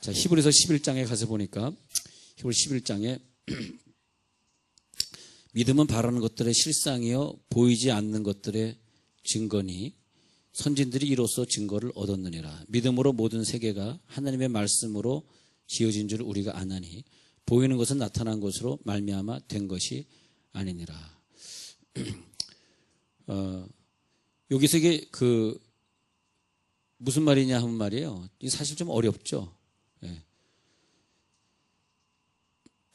자, 히브리서 11장에 가서 보니까 히브리 11장에 믿음은 바라는 것들의 실상이요 보이지 않는 것들의 증거니 선진들이 이로써 증거를 얻었느니라. 믿음으로 모든 세계가 하나님의 말씀으로 지어진 줄 우리가 아나니 보이는 것은 나타난 것으로 말미암아 된 것이 아니니라. 여기서 이게 무슨 말이냐 하면 말이에요. 이게 사실 좀 어렵죠. 예.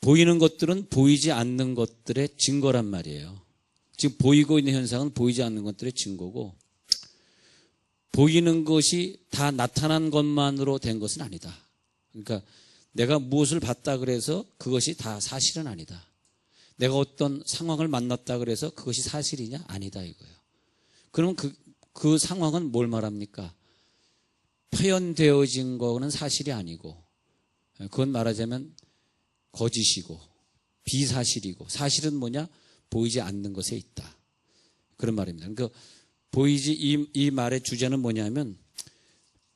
보이는 것들은 보이지 않는 것들의 증거란 말이에요. 지금 보이고 있는 현상은 보이지 않는 것들의 증거고, 보이는 것이 다 나타난 것만으로 된 것은 아니다. 그러니까 내가 무엇을 봤다 그래서 그것이 다 사실은 아니다. 내가 어떤 상황을 만났다 그래서 그것이 사실이냐? 아니다 이거예요. 그럼 그 상황은 뭘 말합니까? 표현되어진 거는 사실이 아니고, 그건 말하자면 거짓이고 비사실이고, 사실은 뭐냐? 보이지 않는 것에 있다. 그런 말입니다. 그러니까 이 말의 주제는 뭐냐면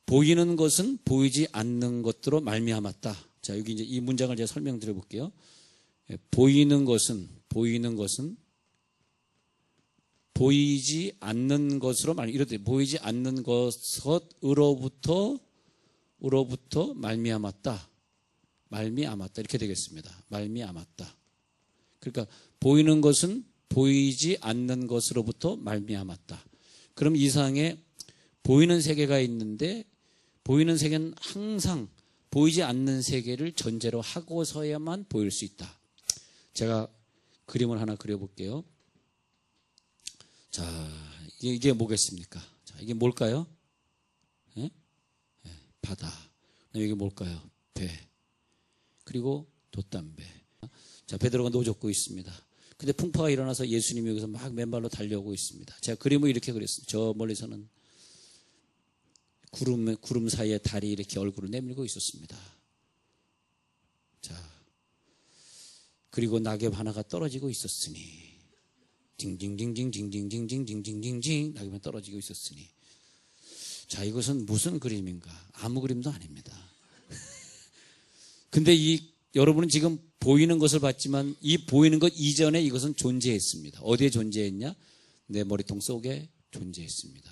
보이는 것은 보이지 않는 것으로 말미암았다. 자, 여기 이제 이 문장을 제가 설명드려 볼게요. 보이는 것은 보이지 않는 것으로 이렇게 보이지 않는 것으로부터 말미암았다. 이렇게 되겠습니다. 말미암았다. 그러니까 보이는 것은 보이지 않는 것으로부터 말미암았다. 그럼 이상에 보이는 세계가 있는데 보이는 세계는 항상 보이지 않는 세계를 전제로 하고서야만 보일 수 있다. 제가 그림을 하나 그려볼게요. 자, 이게 뭐겠습니까? 자, 이게 뭘까요? 예? 예, 바다. 이게 뭘까요? 배. 그리고 돛담배. 자, 베드로가 노젓고 있습니다. 근데 풍파가 일어나서 예수님이 여기서 막 맨발로 달려오고 있습니다. 제가 그림을 이렇게 그렸습니다. 저 멀리서는 구름 사이에 달이 이렇게 얼굴을 내밀고 있었습니다. 자, 그리고 낙엽 하나가 떨어지고 있었으니 징징징징징징징징징징징징 낙엽이 떨어지고 있었으니, 자, 이것은 무슨 그림인가? 아무 그림도 아닙니다. 근데 여러분은 지금 보이는 것을 봤지만 이 보이는 것 이전에 이것은 존재했습니다. 어디에 존재했냐? 내 머리통 속에 존재했습니다.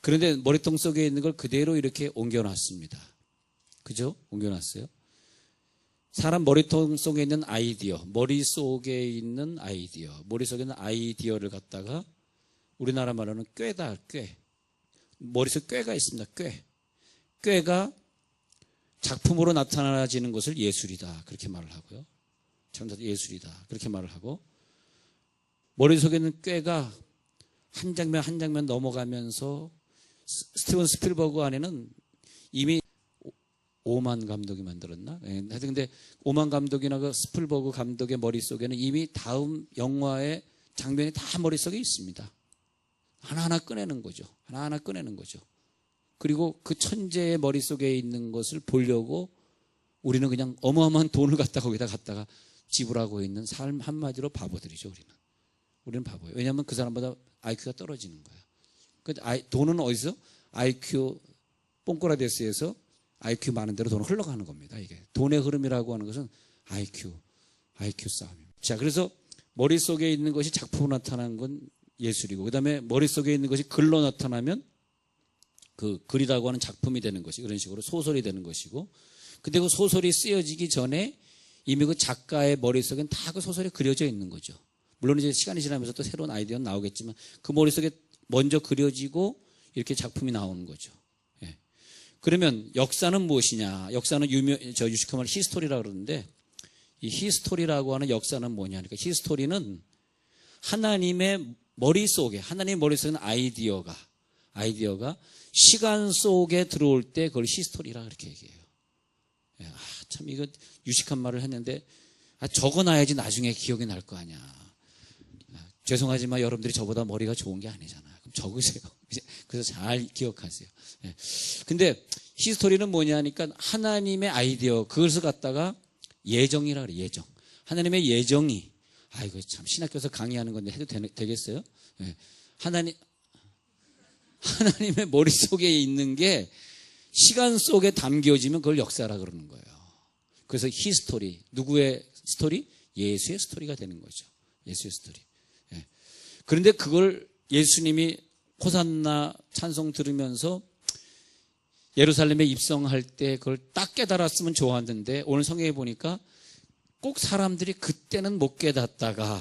그런데 머리통 속에 있는 걸 그대로 이렇게 옮겨놨습니다. 그죠? 옮겨놨어요. 사람 머리통 속에 있는 아이디어, 머릿속에 있는 아이디어를 갖다가 우리나라 말로는 꾀다, 꾀. 머릿속에 꾀가 있습니다. 꾀가 작품으로 나타나지는 것을 예술이다. 그렇게 말을 하고요. 예술이다. 그렇게 말을 하고, 머릿속에 있는 꾀가 한 장면 한 장면 넘어가면서 스티븐 스필버그 안에는 이미 오만 감독이 만들었나? 네, 근데 오만 감독이나 그 스필버그 감독의 머릿속에는 이미 다음 영화의 장면이 다 머릿속에 있습니다. 하나하나 꺼내는 거죠. 그리고 그 천재의 머릿속에 있는 것을 보려고 우리는 그냥 어마어마한 돈을 거기다 갖다가 지불하고 있는 삶 한마디로 바보들이죠. 우리는 바보예요. 왜냐하면 그 사람보다 IQ가 떨어지는 거예요. 근데 돈은 어디서? IQ 뽕꼬라데스에서 IQ 많은 대로 돈은 흘러가는 겁니다. 이게 돈의 흐름이라고 하는 것은 IQ 싸움입니다. 자, 그래서 머릿속에 있는 것이 작품으로 나타난 건 예술이고, 그 다음에 머릿속에 있는 것이 글로 나타나면 그 글이라고 하는 작품이 되는 것이, 그런 식으로 소설이 되는 것이고, 근데 그 소설이 쓰여지기 전에 이미 그 작가의 머릿속엔 다 그 소설이 그려져 있는 거죠. 물론 이제 시간이 지나면서 또 새로운 아이디어는 나오겠지만 그 머릿속에 먼저 그려지고 이렇게 작품이 나오는 거죠. 예. 그러면 역사는 무엇이냐? 역사는 유식한 말 히스토리라고 그러는데, 이 히스토리라고 하는 역사는 뭐냐? 그러니까 히스토리는 하나님의 머릿속에 있는 아이디어가 시간 속에 들어올 때 그걸 히스토리라 그렇게 얘기해요. 참 이거 유식한 말을 했는데, 적어놔야지 나중에 기억이 날 거 아니야. 죄송하지만 여러분들이 저보다 머리가 좋은 게 아니잖아. 그럼 적으세요. 그래서 잘 기억하세요. 근데 히스토리는 뭐냐니까 하나님의 아이디어, 그것을 갖다가 예정이라 그래. 예정. 하나님의 예정이, 이거 참 신학교에서 강의하는 건데 해도 되겠어요? 하나님의 머릿속에 있는 게 시간 속에 담겨지면 그걸 역사라 그러는 거예요. 그래서 히스토리, 누구의 스토리? 예수의 스토리가 되는 거죠. 예수의 스토리. 예. 그런데 그걸 예수님이 호산나 찬송 들으면서 예루살렘에 입성할 때 그걸 딱 깨달았으면 좋았는데 오늘 성경에 보니까 꼭 사람들이 그때는 못 깨닫다가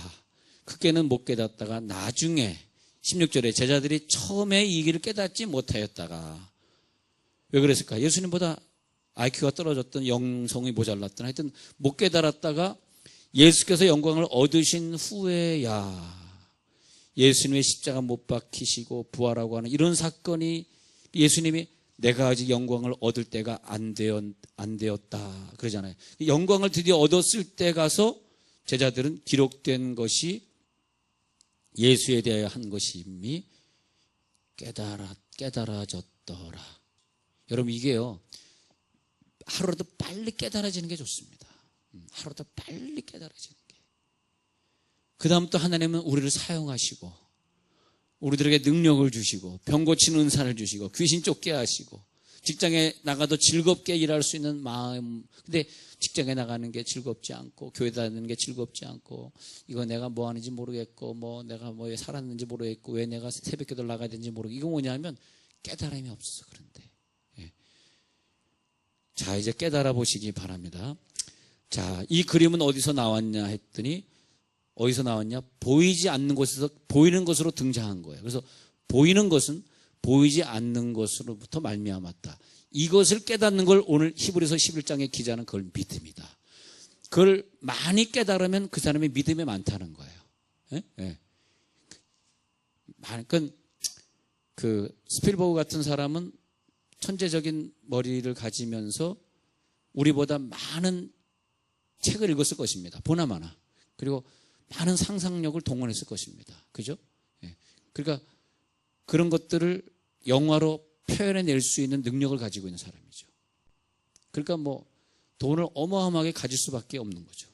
나중에 16절에 제자들이 처음에 이 길을 깨닫지 못하였다가 왜 그랬을까? 예수님보다 IQ가 떨어졌던 영성이 모자랐던 하여튼 못 깨달았다가 예수께서 영광을 얻으신 후에야 예수님의 십자가 못 박히시고 부활하고 하는 이런 사건이 예수님이 내가 아직 영광을 얻을 때가 안 되었다 그러잖아요. 영광을 드디어 얻었을 때 가서 제자들은 기록된 것이 예수에 대하여 한 것임이 깨달아졌더라. 여러분 이게요 하루라도 빨리 깨달아지는 게 좋습니다. 하루라도 빨리 깨달아지는 게. 그 다음 또 하나님은 우리를 사용하시고 우리들에게 능력을 주시고 병 고치는 은사를 주시고 귀신 쫓게 하시고 직장에 나가도 즐겁게 일할 수 있는 마음. 근데 직장에 나가는 게 즐겁지 않고 교회 다니는 게 즐겁지 않고 이거 내가 뭐 하는지 모르겠고 뭐 내가 뭐에 살았는지 모르겠고 왜 내가 새벽기도를 나가야 되는지 모르겠고 이거 뭐냐면 깨달음이 없어서 그런데. 예. 자 이제 깨달아 보시기 바랍니다. 자, 이 그림은 어디서 나왔냐 했더니 어디서 나왔냐? 보이지 않는 곳에서 보이는 것으로 등장한 거예요. 그래서 보이는 것은 보이지 않는 것으로부터 말미암았다. 이것을 깨닫는 걸 오늘 히브리서 11장의 기자는 그걸 믿습니다. 그걸 많이 깨달으면 그 사람의 믿음이 많다는 거예요. 예? 예. 그러니까 그 스필버그 같은 사람은 천재적인 머리를 가지면서 우리보다 많은 책을 읽었을 것입니다. 보나마나. 그리고 많은 상상력을 동원했을 것입니다. 그죠? 예. 그러니까 그런 것들을 영화로 표현해낼 수 있는 능력을 가지고 있는 사람이죠. 그러니까 뭐 돈을 어마어마하게 가질 수밖에 없는 거죠.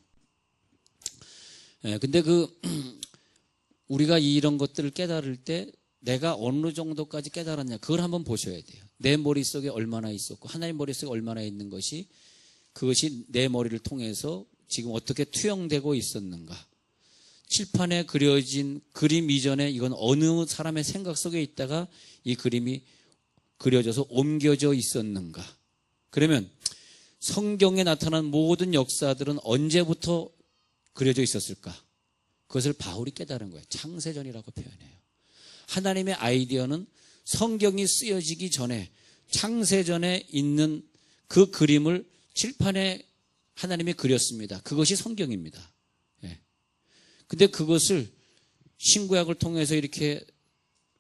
예. 근데 우리가 이런 것들을 깨달을 때 내가 어느 정도까지 깨달았냐 그걸 한번 보셔야 돼요. 내 머릿속에 얼마나 있었고 하나님 머릿속에 얼마나 있는 것이 그것이 내 머리를 통해서 지금 어떻게 투영되고 있었는가. 칠판에 그려진 그림 이전에 이건 어느 사람의 생각 속에 있다가 이 그림이 그려져서 옮겨져 있었는가. 그러면 성경에 나타난 모든 역사들은 언제부터 그려져 있었을까? 그것을 바울이 깨달은 거예요. 창세전이라고 표현해요. 하나님의 아이디어는 성경이 쓰여지기 전에 창세전에 있는 그 그림을 칠판에 하나님이 그렸습니다. 그것이 성경입니다. 예. 근데 그것을 신구약을 통해서 이렇게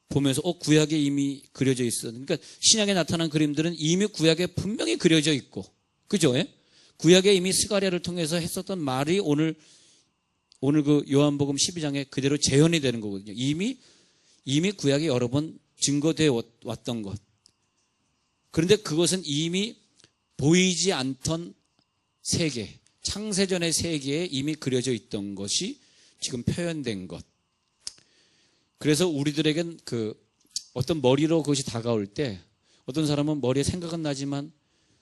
보면서 구약에 이미 그려져 있어. 그러니까 신약에 나타난 그림들은 이미 구약에 분명히 그려져 있고, 그죠? 예? 구약에 이미 스가랴를 통해서 했었던 말이 오늘 그 요한복음 12장에 그대로 재현이 되는 거거든요. 이미 구약에 여러 번 증거되어 왔던 것. 그런데 그것은 이미 보이지 않던 세계, 창세전의 세계에 이미 그려져 있던 것이 지금 표현된 것. 그래서 우리들에겐 어떤 머리로 그것이 다가올 때 어떤 사람은 머리에 생각은 나지만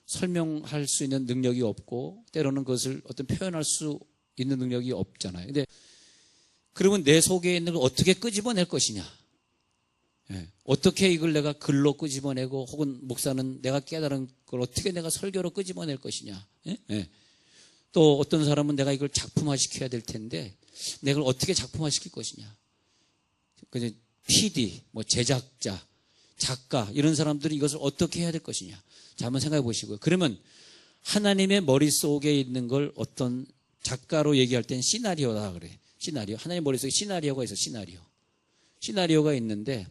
설명할 수 있는 능력이 없고 때로는 그것을 어떤 표현할 수 있는 능력이 없잖아요. 근데 그러면 내 속에 있는 걸 어떻게 끄집어낼 것이냐? 예. 어떻게 이걸 내가 글로 끄집어내고 혹은 목사는 내가 깨달은 걸 어떻게 내가 설교로 끄집어낼 것이냐? 예? 예. 또 어떤 사람은 내가 이걸 작품화시켜야 될 텐데 내가 이걸 어떻게 작품화시킬 것이냐? 그래서 PD, 제작자, 작가 이런 사람들이 이것을 어떻게 해야 될 것이냐? 자, 한번 생각해 보시고요. 그러면 하나님의 머릿속에 있는 걸 어떤 작가로 얘기할 땐 시나리오다 그래. 시나리오. 하나님 머릿속에 시나리오가 있어. 시나리오가 있는데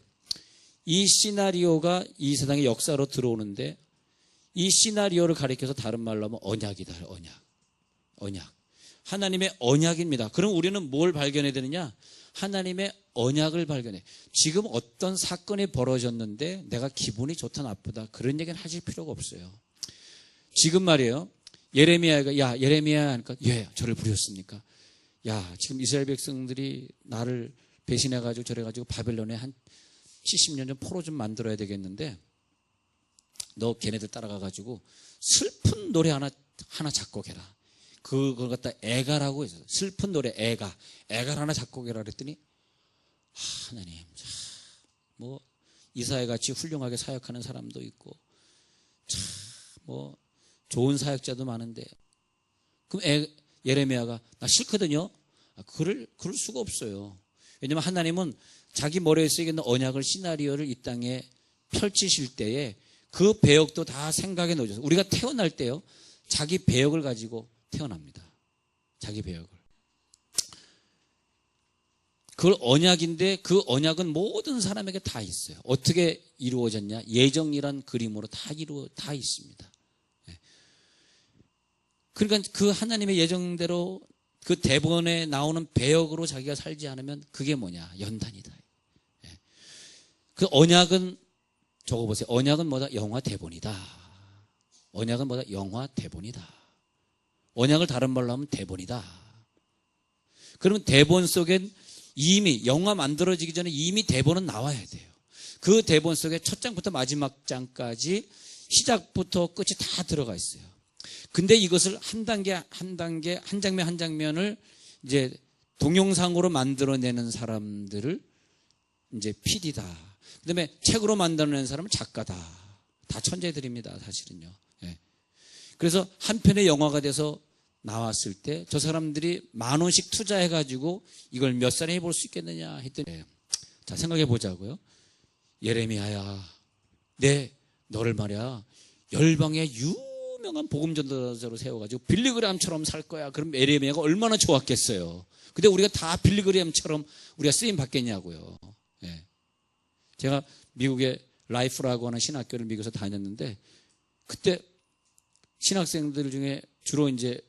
이 시나리오가 이 세상의 역사로 들어오는데 이 시나리오를 가리켜서 다른 말로 하면 언약이다. 언약. 하나님의 언약입니다. 그럼 우리는 뭘 발견해야 되느냐? 하나님의 언약을 발견해. 지금 어떤 사건이 벌어졌는데 내가 기분이 좋다 나쁘다 그런 얘기는 하실 필요가 없어요. 지금 말이에요. 예레미야가 야 예레미야 하니까 예 저를 부르셨습니까? 야 지금 이스라엘 백성들이 나를 배신해가지고 저래가지고 바벨론에 한 70년 전 포로 좀 만들어야 되겠는데 너 걔네들 따라가가지고 슬픈 노래 하나 작곡해라. 그걸 갖다 애가라고 해서 슬픈 노래 애가를 하나 작곡해라 그랬더니 하나님, 뭐 이사야 같이 훌륭하게 사역하는 사람도 있고 참 뭐 좋은 사역자도 많은데 그럼 예레미야가 나 싫거든요. 그럴 수가 없어요. 왜냐하면 하나님은 자기 머리에 쓰이는 언약을 시나리오를 이 땅에 펼치실 때에 그 배역도 다 생각에 넣어줘서 우리가 태어날 때요 자기 배역을 가지고 태어납니다. 자기 배역을. 그걸 언약인데 그 언약은 모든 사람에게 다 있어요. 어떻게 이루어졌냐? 예정이란 그림으로 다 있습니다. 그러니까 그 하나님의 예정대로 그 대본에 나오는 배역으로 자기가 살지 않으면 그게 뭐냐? 연단이다. 그 언약은 적어보세요. 언약은 뭐다? 영화 대본이다. 언약은 뭐다? 영화 대본이다. 언약을 다른 말로 하면 대본이다. 그러면 대본 속엔 이미 영화 만들어지기 전에 이미 대본은 나와야 돼요. 그 대본 속에 첫 장부터 마지막 장까지 시작부터 끝이 다 들어가 있어요. 근데 이것을 한 단계, 한 장면 한 장면을 이제 동영상으로 만들어내는 사람들을 이제 PD다. 그 다음에 책으로 만들어내는 사람은 작가다. 다 천재들입니다, 사실은요. 예. 그래서 한 편의 영화가 돼서 나왔을 때 저 사람들이 10,000원씩 투자해가지고 이걸 몇 사람이 볼 수 있겠느냐 했더니 자, 생각해 보자고요. 예레미야야, 너를 말이야, 열방의 유명한 복음 전도자로 세워가지고 빌리그램처럼 살 거야. 그럼 예레미야가 얼마나 좋았겠어요. 근데 우리가 다 빌리그램처럼 우리가 쓰임 받겠냐고요. 예. 제가 미국의 라이프라고 하는 신학교를 미국에서 다녔는데 그때 신학생들 중에 주로 이제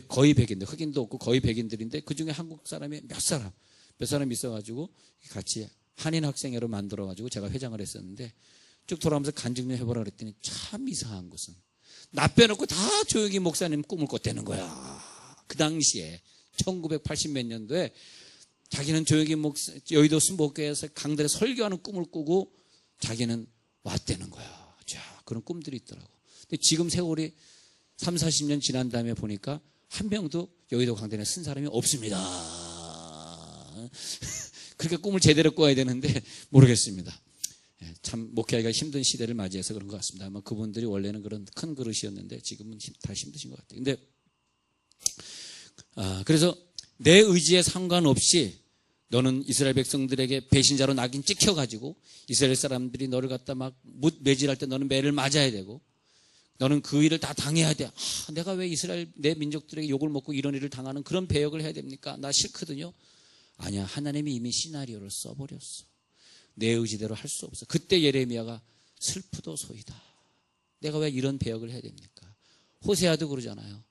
거의 백인들, 흑인도 없고 거의 백인들인데 그 중에 한국 사람이 몇 사람 있어가지고 같이 한인 학생회로 만들어가지고 제가 회장을 했었는데 쭉 돌아오면서 간증을 해보라 그랬더니 참 이상한 것은 나 빼놓고 다 조용히 목사님 꿈을 꿨다는 거야. 그 당시에 1980 몇 년도에 자기는 조용히 여의도 순복교에서 강단에 설교하는 꿈을 꾸고 자기는 왔다는 거야. 자, 그런 꿈들이 있더라고. 근데 지금 세월이 30-40년 지난 다음에 보니까 한 명도 여의도 강단에 쓴 사람이 없습니다. 그렇게 꿈을 제대로 꿔야 되는데 모르겠습니다. 참 목회하기가 힘든 시대를 맞이해서 그런 것 같습니다. 아마 그분들이 원래는 그런 큰 그릇이었는데 지금은 다 힘드신 것 같아요. 근데 그래서 내 의지에 상관없이 너는 이스라엘 백성들에게 배신자로 낙인 찍혀가지고 이스라엘 사람들이 너를 갖다 막 매질할 때 너는 매를 맞아야 되고 너는 그 일을 다 당해야 돼. 내가 왜 이스라엘 내 민족들에게 욕을 먹고 이런 일을 당하는 그런 배역을 해야 됩니까? 나 싫거든요. 아니야, 하나님이 이미 시나리오를 써버렸어. 내 의지대로 할 수 없어. 그때 예레미야가 슬프도소이다. 내가 왜 이런 배역을 해야 됩니까? 호세아도 그러잖아요.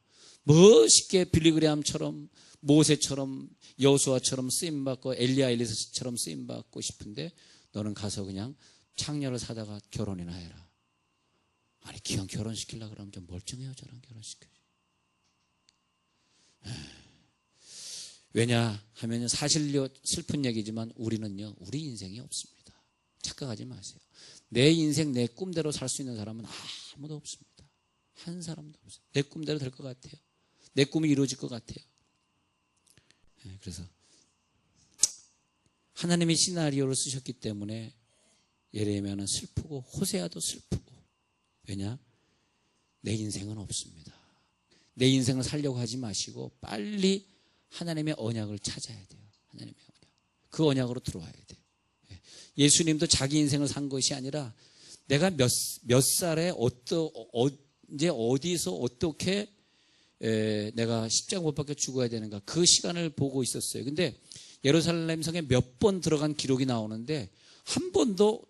멋있게 빌리그레암처럼 모세처럼 여호수아처럼 쓰임받고 엘리야 엘리사처럼 쓰임받고 싶은데 너는 가서 그냥 창녀를 사다가 결혼이나 해라. 아니 기왕 결혼시키려고 그러면 좀 멀쩡해요. 저랑 결혼시켜야지. 왜냐 하면 사실 슬픈 얘기지만 우리는요 우리 인생이 없습니다. 착각하지 마세요. 내 인생 내 꿈대로 살 수 있는 사람은 아무도 없습니다. 한 사람도 없어요. 내 꿈대로 될 것 같아요. 내 꿈이 이루어질 것 같아요. 그래서 하나님이 시나리오를 쓰셨기 때문에 예레미야는 슬프고 호세아도 슬프고 왜냐? 내 인생은 없습니다. 내 인생을 살려고 하지 마시고 빨리 하나님의 언약을 찾아야 돼요. 하나님의 언약. 그 언약으로 들어와야 돼요. 예수님도 자기 인생을 산 것이 아니라 내가 몇 살에 언제 어디서 어떻게 내가 십자가 못 박혀 죽어야 되는가 그 시간을 보고 있었어요. 근데 예루살렘 성에 몇 번 들어간 기록이 나오는데 한 번도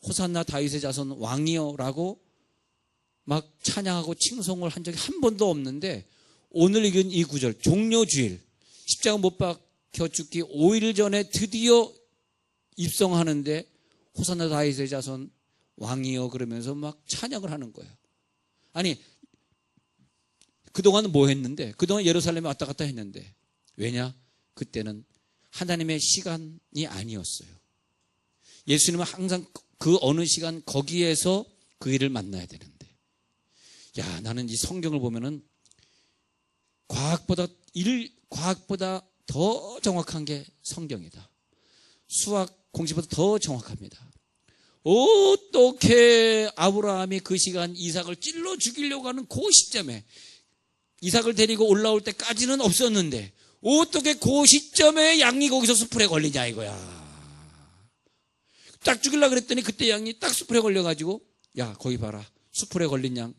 호산나 다윗의 자손 왕이여라고 막 찬양하고 칭송을 한 적이 한 번도 없는데 오늘 읽은 이 구절 종려주일 십자가 못 박혀 죽기 5일 전에 드디어 입성하는데 호산나 다윗의 자손 왕이여 그러면서 막 찬양을 하는 거예요. 아니 그동안은 뭐 했는데 그동안 예루살렘에 왔다 갔다 했는데 왜냐? 그때는 하나님의 시간이 아니었어요. 예수님은 항상 그 어느 시간 거기에서 그 일을 만나야 되는데, 야, 나는 이 성경을 보면은 과학보다 더 정확한 게 성경이다. 수학 공식보다 더 정확합니다. 어떻게 아브라함이 그 시간 이삭을 찔러 죽이려고 하는 그 시점에, 이삭을 데리고 올라올 때까지는 없었는데 어떻게 그 시점에 양이 거기서 수풀에 걸리냐 이거야. 딱 죽이려고 그랬더니 그때 양이 딱 수풀에 걸려가지고, 야, 거기 봐라, 수풀에 걸린 양,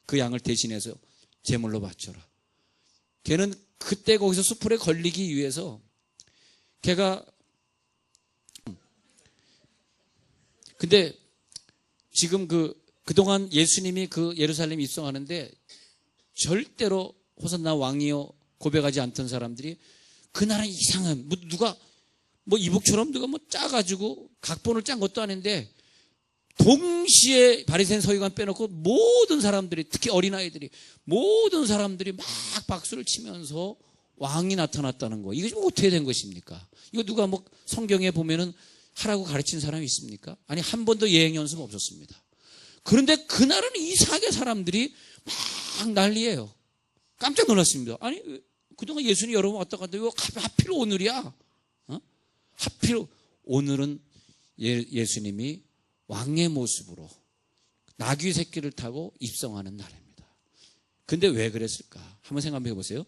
그 양을 대신해서 제물로 바쳐라. 걔는 그때 거기서 수풀에 걸리기 위해서 걔가, 근데 지금 그동안 예수님이 그 예루살렘 입성하는데 절대로 호산나 왕이요 고백하지 않던 사람들이, 그 나라 이상한, 누가 이북처럼 누가 짜가지고 각본을 짠 것도 아닌데 동시에 바리새인 서기관 빼놓고 모든 사람들이, 특히 어린아이들이, 모든 사람들이 막 박수를 치면서 왕이 나타났다는 거. 이게 어떻게 된 것입니까? 이거 누가 성경에 보면은 하라고 가르친 사람이 있습니까? 아니, 한 번도 예행 연습 없었습니다. 그런데 그날은 이상하게 사람들이 막 난리예요. 깜짝 놀랐습니다. 아니, 그동안 예수님 여러 번 왔다 갔다 왜 하필 오늘이야? 하필 오늘은 예수님이 왕의 모습으로 나귀 새끼를 타고 입성하는 날입니다. 근데 왜 그랬을까? 한번 생각해 보세요.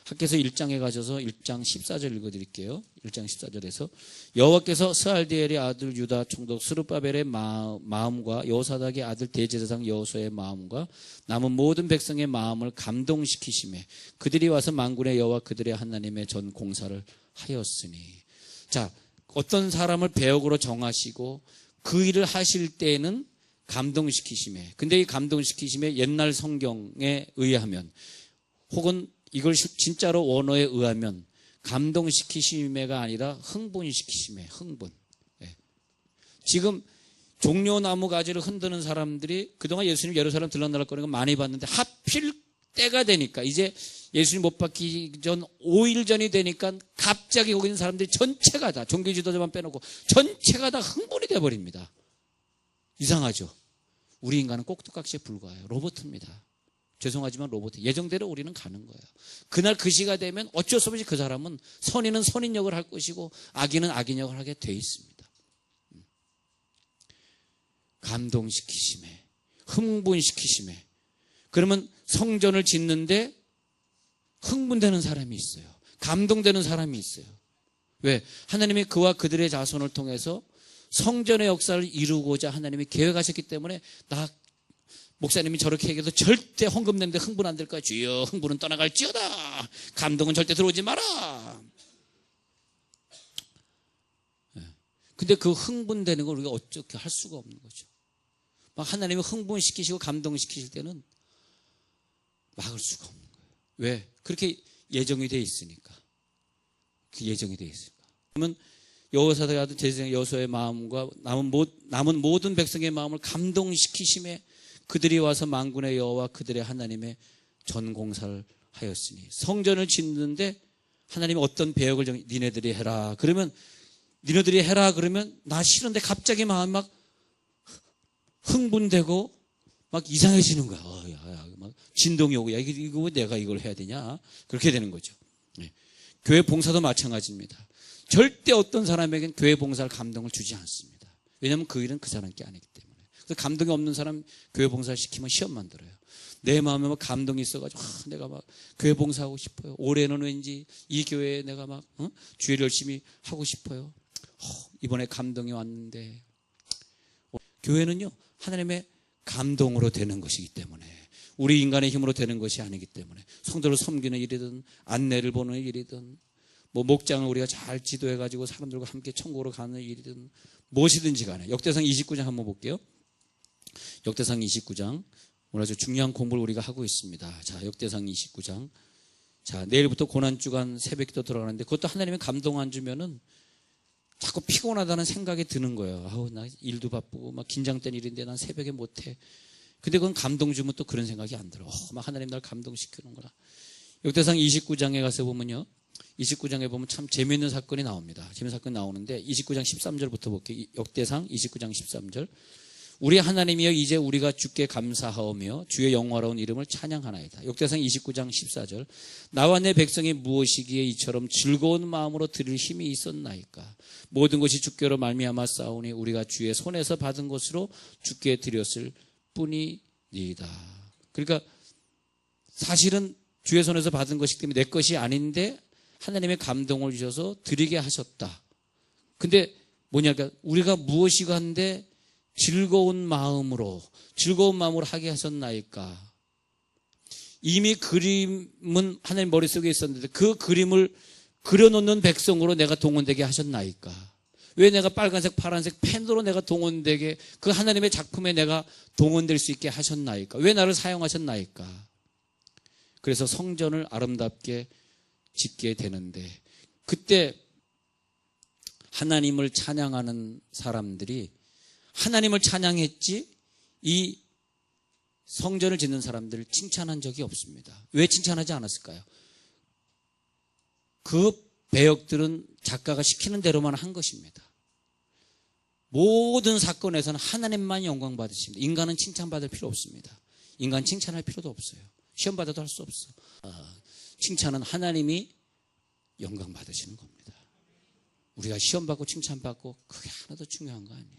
학교에서 1장에 가셔서 1장 14절 읽어드릴게요. 1장 14절에서 여호와께서 스알디엘의 아들 유다 총독 스룹바벨의 마음과 여호사닥의 아들 대제사장 여호수아의 마음과 남은 모든 백성의 마음을 감동시키시매 그들이 와서 만군의 여호와 그들의 하나님의 전 공사를 하였으니. 자, 어떤 사람을 배역으로 정하시고 그 일을 하실 때에는 감동시키심에, 근데 이 감동시키심에 옛날 성경에 의하면, 혹은 이걸 진짜로 원어에 의하면 감동시키심에가 아니라 흥분시키심에, 흥분. 예. 지금 종려나무 가지를 흔드는 사람들이 그동안 예수님 예루살렘 들락날락 거리는 거 많이 봤는데, 하필 때가 되니까, 이제 예수님 못 박히기 전 5일 전이 되니까 갑자기 거기 있는 사람들이 전체가 다, 종교 지도자만 빼놓고 전체가 다 흥분이 돼버립니다. 이상하죠? 우리 인간은 꼭두각시에 불과해요. 로봇입니다. 죄송하지만 로봇. 예정대로 우리는 가는 거예요. 그날 그 시가 되면 어쩔 수 없이 그 사람은, 선인은 선인 역을 할 것이고 악인은 악인 역을 하게 돼 있습니다. 감동시키심에, 흥분시키심에. 그러면 성전을 짓는데 흥분되는 사람이 있어요. 감동되는 사람이 있어요. 왜? 하나님이 그와 그들의 자손을 통해서 성전의 역사를 이루고자 하나님이 계획하셨기 때문에, 목사님이 저렇게 얘기해도 절대 헌금 내는데 흥분 안 될 거야. 주여, 흥분은 떠나갈지어다. 감동은 절대 들어오지 마라. 근데 그 흥분되는 걸 우리가 어떻게 할 수가 없는 거죠. 막 하나님이 흥분시키시고 감동시키실 때는 막을 수가 없는 거예요. 왜? 그렇게 예정이 돼 있으니까. 그 예정이 돼 있으니까. 그러면 여호사닥의 아들 대제사장 여호수아의 마음과 남은 모든 백성의 마음을 감동시키심에 그들이 와서 만군의 여호와 그들의 하나님의 전공사를 하였으니. 성전을 짓는데 하나님이 어떤 배역을 니네들이 해라. 그러면 니네들이 해라 그러면 나 싫은데 갑자기 마음이 막 흥분되고 막 이상해지는 거야. 막 진동이 오고, 야, 이거 왜 내가 이걸 해야 되냐? 그렇게 되는 거죠. 네. 교회 봉사도 마찬가지입니다. 절대 어떤 사람에겐 교회 봉사를 감동을 주지 않습니다. 왜냐하면 그 일은 그 사람께 아니기 때문에. 그래서 감동이 없는 사람 교회 봉사를 시키면 시험 만들어요. 내 마음에 막 감동이 있어가지고, 내가 막 교회 봉사하고 싶어요. 올해는 왠지 이 교회에 내가 막 주일 열심히 하고 싶어요. 이번에 감동이 왔는데. 교회는요, 하나님의 감동으로 되는 것이기 때문에, 우리 인간의 힘으로 되는 것이 아니기 때문에, 성도를 섬기는 일이든 안내를 보는 일이든 목장을 우리가 잘 지도해가지고 사람들과 함께 천국으로 가는 일이든 무엇이든지 간에. 역대상 29장 한번 볼게요. 역대상 29장. 오늘 아주 중요한 공부를 우리가 하고 있습니다. 자, 역대상 29장. 자, 내일부터 고난주간 새벽기도 들어가는데, 그것도 하나님의 감동 안 주면은 자꾸 피곤하다는 생각이 드는 거예요. 나 일도 바쁘고 막 긴장된 일인데 난 새벽에 못해. 근데 그건 감동 주면 또 그런 생각이 안 들어. 막 하나님 날 감동시키는구나. 역대상 29장에 가서 보면요, 29장에 보면 참 재미있는 사건이 나옵니다. 재미있는 사건이 나오는데 29장 13절부터 볼게요. 역대상 29장 13절. 우리 하나님이여 이제 우리가 주께 감사하오며 주의 영화로운 이름을 찬양하나이다. 역대상 29장 14절. 나와 내 백성이 무엇이기에 이처럼 즐거운 마음으로 드릴 힘이 있었나이까. 모든 것이 주께로 말미암아 싸우니 우리가 주의 손에서 받은 것으로 주께 드렸을 뿐이니이다. 그러니까 사실은 주의 손에서 받은 것이기 때문에 내 것이 아닌데 하나님의 감동을 주셔서 드리게 하셨다. 근데 뭐냐니까 우리가 무엇이고 한데 즐거운 마음으로 하게 하셨나이까. 이미 그림은 하나님 머릿속에 있었는데 그 그림을 그려놓는 백성으로 내가 동원되게 하셨나이까. 왜 내가 빨간색 파란색 펜으로 내가 동원되게 그 하나님의 작품에 내가 동원될 수 있게 하셨나이까. 왜 나를 사용하셨나이까. 그래서 성전을 아름답게 짓게 되는데 그때 하나님을 찬양하는 사람들이 하나님을 찬양했지 이 성전을 짓는 사람들을 칭찬한 적이 없습니다. 왜 칭찬하지 않았을까요? 그 배역들은 작가가 시키는 대로만 한 것입니다. 모든 사건에서는 하나님만 영광 받으십니다. 인간은 칭찬받을 필요 없습니다. 인간 칭찬할 필요도 없어요. 시험 받아도 할 수 없어. 칭찬은 하나님이 영광 받으시는 겁니다. 우리가 시험 받고 칭찬받고 그게 하나도 중요한 거 아니에요.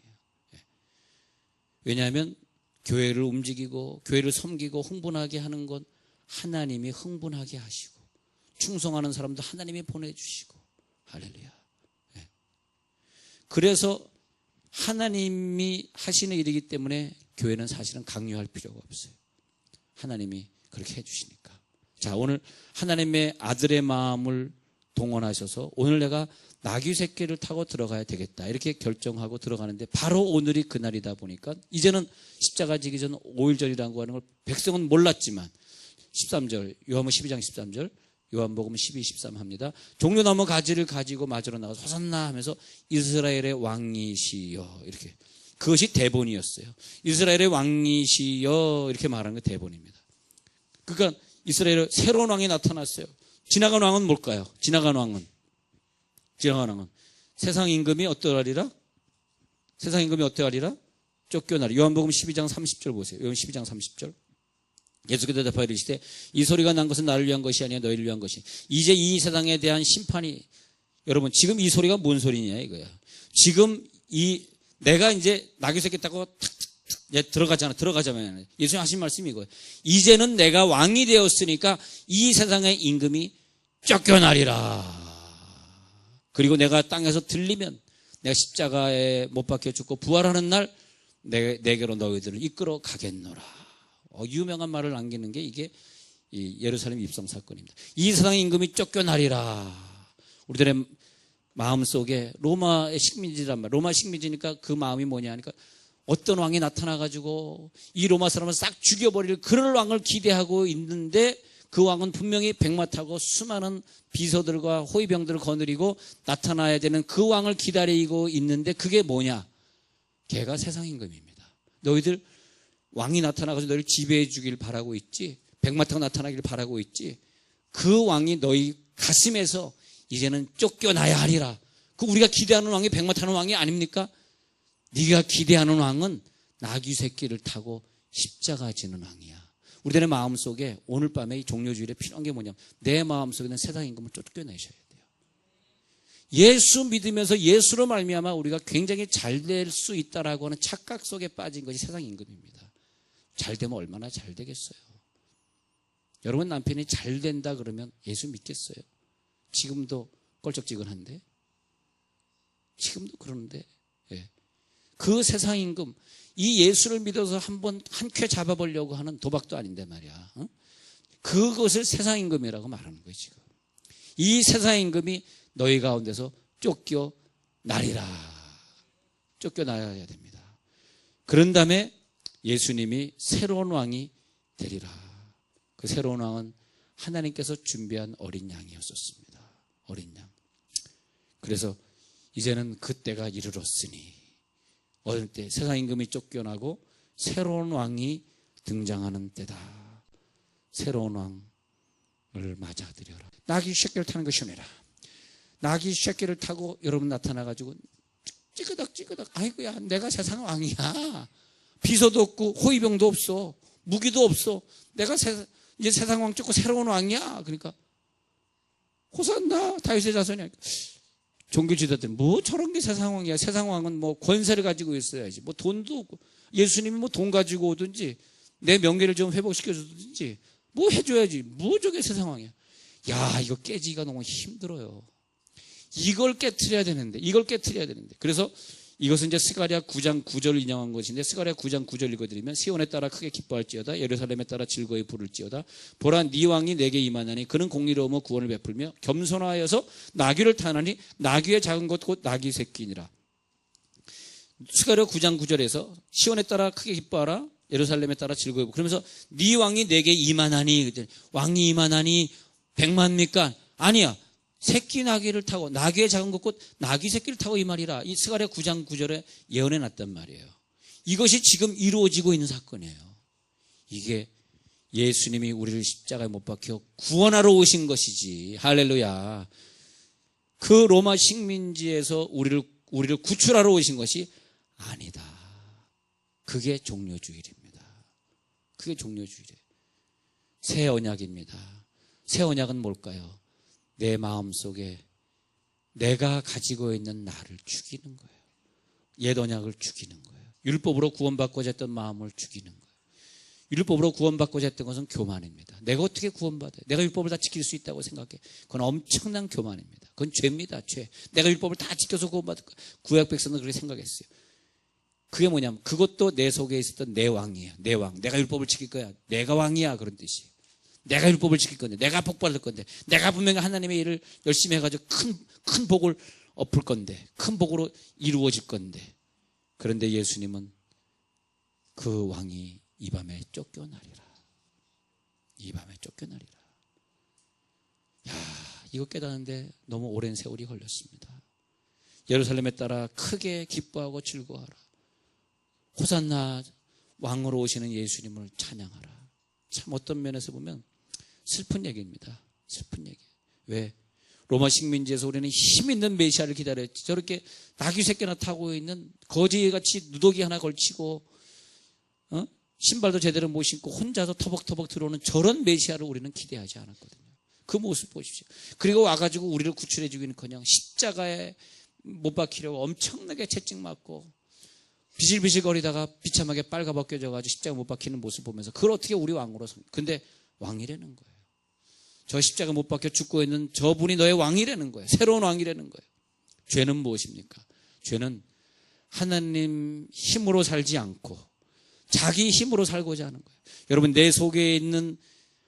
왜냐하면 교회를 움직이고 교회를 섬기고 흥분하게 하는 건 하나님이 흥분하게 하시고 충성하는 사람도 하나님이 보내주시고 할렐루야. 그래서 하나님이 하시는 일이기 때문에 교회는 사실은 강요할 필요가 없어요. 하나님이 그렇게 해주시니까. 자, 오늘 하나님의 아들의 마음을 동원하셔서 오늘 내가 나귀 새끼를 타고 들어가야 되겠다 이렇게 결정하고 들어가는데 바로 오늘이 그날이다 보니까 이제는 십자가 지기 전 5일절이라고 하는 걸 백성은 몰랐지만 13절 요한복음 12장 13절 요한복음 12, 13 합니다. 종려나무 가지를 가지고 맞으러 나가서 호산나 하면서 이스라엘의 왕이시여 이렇게 그것이 대본이었어요. 이스라엘의 왕이시여 이렇게 말하는 게 대본입니다. 그러니까 이스라엘의 새로운 왕이 나타났어요. 지나간 왕은 뭘까요? 지나간 왕은 세상 임금이 어떠하리라? 세상 임금이 어떠하리라? 쫓겨나리. 요한복음 12장 30절 보세요. 요한 12장 30절. 예수께서 대답하여 이르시되 이 소리가 난 것은 나를 위한 것이 아니라 너희를 위한 것이. 이제 이 세상에 대한 심판이 여러분 지금 이 소리가 뭔 소리냐 이거야. 지금 내가 이제 나귀 새끼 타고 들어가자면 예수님 하신 말씀이 이거예요. 이제는 내가 왕이 되었으니까 이 세상의 임금이 쫓겨나리라. 그리고 내가 땅에서 들리면 내가 십자가에 못 박혀 죽고 부활하는 날 내게로 너희들을 이끌어 가겠노라. 유명한 말을 남기는 게 이게 이 예루살렘 입성 사건입니다. 이 세상의 임금이 쫓겨나리라. 우리들의 마음속에 로마의 식민지란 말. 로마 식민지니까 그 마음이 뭐냐 하니까 어떤 왕이 나타나가지고 이 로마 사람을 싹 죽여버릴 그런 왕을 기대하고 있는데 그 왕은 분명히 백마 타고 수많은 비서들과 호위병들을 거느리고 나타나야 되는 그 왕을 기다리고 있는데 그게 뭐냐? 걔가 세상 임금입니다. 너희들 왕이 나타나가지고 너희를 지배해 주길 바라고 있지, 백마 타고 나타나길 바라고 있지, 그 왕이 너희 가슴에서 이제는 쫓겨나야 하리라. 그 우리가 기대하는 왕이 백마 타는 왕이 아닙니까? 네가 기대하는 왕은 나귀 새끼를 타고 십자가 지는 왕이야. 우리들의 마음속에 오늘 밤에 이 종료주일에 필요한 게 뭐냐면 내 마음속에 있는 세상 임금을 쫓겨내셔야 돼요. 예수 믿으면서 예수로 말미암아 우리가 굉장히 잘 될 수 있다라고 하는 착각 속에 빠진 것이 세상 임금입니다. 잘 되면 얼마나 잘 되겠어요. 여러분 남편이 잘 된다 그러면 예수 믿겠어요? 지금도 껄쩍지근한데 지금도 그러는데 그 세상 임금 이 예수를 믿어서 한번 한 쾌 잡아보려고 하는 도박도 아닌데 말이야. 그것을 세상 임금이라고 말하는 거예요. 지금 이 세상 임금이 너희 가운데서 쫓겨나리라. 쫓겨나야 됩니다. 그런 다음에 예수님이 새로운 왕이 되리라. 그 새로운 왕은 하나님께서 준비한 어린 양이었었습니다. 어린 양. 그래서 이제는 그때가 이르렀으니 어느 때 세상 임금이 쫓겨나고 새로운 왕이 등장하는 때다. 새로운 왕을 맞아들여라. 나귀 쉐끼를 타는 것이 은혜라. 나귀 쉐끼를 타고 여러분 나타나가지고 찌그덕 아이고야 내가 세상 왕이야. 비서도 없고 호위병도 없어. 무기도 없어. 내가 이제 세상 왕 찍고 새로운 왕이야. 그러니까 호산나 다윗의 자손이야. 종교 지도자들 뭐 저런 게 세상 왕이야. 세상 왕은 뭐 권세를 가지고 있어야지. 뭐 돈도 없고 예수님이 뭐 돈 가지고 오든지 내 명예를 좀 회복시켜 주든지 뭐 해줘야지. 뭐 저게 세상 왕이야. 야 이거 깨지기가 너무 힘들어요. 이걸 깨트려야 되는데 그래서 이것은 이제 스가랴 9장 9절을 인용한 것인데 스가랴 9장 9절 읽어드리면 시온에 따라 크게 기뻐할지어다 예루살렘에 따라 즐거이 부를지어다 보라 네 왕이 내게 임하나니 그는 공의로움과 구원을 베풀며 겸손하여서 나귀를 타나니 나귀의 작은 것 곧 나귀 새끼니라. 스가랴 9장 9절에서 시온에 따라 크게 기뻐하라 예루살렘에 따라 즐거이 부르 그러면서 네 왕이 내게 임하나니 왕이 임하나니 백만입니까? 아니야. 새끼 나귀를 타고 나귀의 작은 것 곧 나귀 새끼를 타고 이 말이라. 이 스가랴 9장 9절에 예언해 놨단 말이에요. 이것이 지금 이루어지고 있는 사건이에요. 이게 예수님이 우리를 십자가에 못 박혀 구원하러 오신 것이지. 할렐루야. 그 로마 식민지에서 우리를 구출하러 오신 것이 아니다. 그게 종료주일입니다. 그게 종료주일이에요. 새 언약입니다. 새 언약은 뭘까요? 내 마음속에 내가 가지고 있는 나를 죽이는 거예요. 옛 언약을 죽이는 거예요. 율법으로 구원받고자 했던 마음을 죽이는 거예요. 율법으로 구원받고자 했던 것은 교만입니다. 내가 어떻게 구원받아요? 내가 율법을 다 지킬 수 있다고 생각해. 그건 엄청난 교만입니다. 그건 죄입니다. 죄. 내가 율법을 다 지켜서 구원받을 거야. 구약 백성은 그렇게 생각했어요. 그게 뭐냐면 그것도 내 속에 있었던 내 왕이에요. 내 왕. 내가 율법을 지킬 거야. 내가 왕이야. 그런 뜻이에요. 내가 율법을 지킬 건데 내가 복 받을 건데 내가 분명히 하나님의 일을 열심히 해가지고 큰 복을 엎을 건데 큰 복으로 이루어질 건데 그런데 예수님은 그 왕이 이 밤에 쫓겨나리라. 이 밤에 쫓겨나리라. 야, 이거 깨닫는데 너무 오랜 세월이 걸렸습니다. 예루살렘에 따라 크게 기뻐하고 즐거워하라. 호산나 왕으로 오시는 예수님을 찬양하라. 참 어떤 면에서 보면 슬픈 얘기입니다. 슬픈 얘기. 왜? 로마 식민지에서 우리는 힘 있는 메시아를 기다렸지. 저렇게 나귀 새끼나 타고 있는 거지같이 누더기 하나 걸치고 신발도 제대로 못 신고 혼자서 터벅터벅 들어오는 저런 메시아를 우리는 기대하지 않았거든요. 그 모습 보십시오. 그리고 와가지고 우리를 구출해 주기는커녕 십자가에 못 박히려고 엄청나게 채찍 맞고 비실비실 거리다가 비참하게 빨가벗겨져가지고 십자가 못 박히는 모습 보면서 그걸 어떻게 우리 왕으로 근데 왕이라는 거예요. 저 십자가 못 박혀 죽고 있는 저분이 너의 왕이라는 거예요. 새로운 왕이라는 거예요. 죄는 무엇입니까? 죄는 하나님 힘으로 살지 않고 자기 힘으로 살고자 하는 거예요. 여러분 내 속에 있는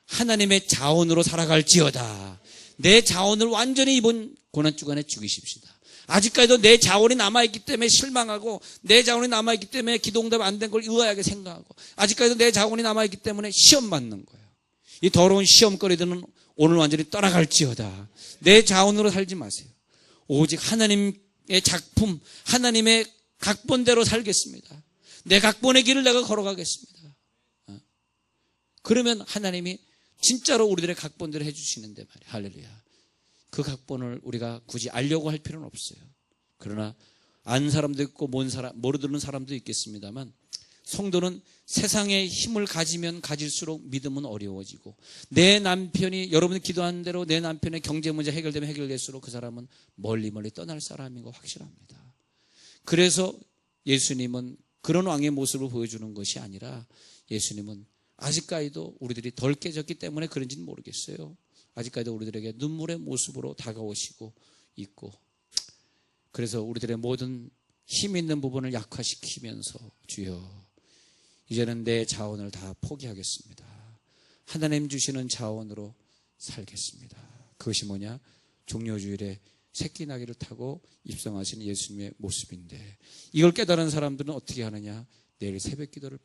하나님의 자원으로 살아갈지어다. 내 자원을 완전히 이번 고난주간에 죽이십시다. 아직까지도 내 자원이 남아있기 때문에 실망하고 내 자원이 남아있기 때문에 기도응답 안 된 걸 의아하게 생각하고 아직까지도 내 자원이 남아있기 때문에 시험 받는 거예요. 이 더러운 시험거리들은 오늘 완전히 떠나갈지어다. 내 자원으로 살지 마세요. 오직 하나님의 작품, 하나님의 각본대로 살겠습니다. 내 각본의 길을 내가 걸어가겠습니다. 그러면 하나님이 진짜로 우리들의 각본대로 해주시는데 말이에요. 할렐루야. 그 각본을 우리가 굳이 알려고 할 필요는 없어요. 그러나 아는 사람도 있고 모르는 사람도 있겠습니다만 성도는 세상의 힘을 가지면 가질수록 믿음은 어려워지고 내 남편이 여러분이 기도하는 대로 내 남편의 경제 문제 해결되면 해결될수록 그 사람은 멀리 떠날 사람인 거 확실합니다. 그래서 예수님은 그런 왕의 모습을 보여주는 것이 아니라 예수님은 아직까지도 우리들이 덜 깨졌기 때문에 그런지는 모르겠어요. 아직까지도 우리들에게 눈물의 모습으로 다가오시고 있고 그래서 우리들의 모든 힘 있는 부분을 약화시키면서 주여 이제는 내 자원을 다 포기하겠습니다. 하나님 주시는 자원으로 살겠습니다. 그것이 뭐냐? 종료주일에 새끼 나귀를 타고 입성하시는 예수님의 모습인데 이걸 깨달은 사람들은 어떻게 하느냐? 내일 새벽 기도를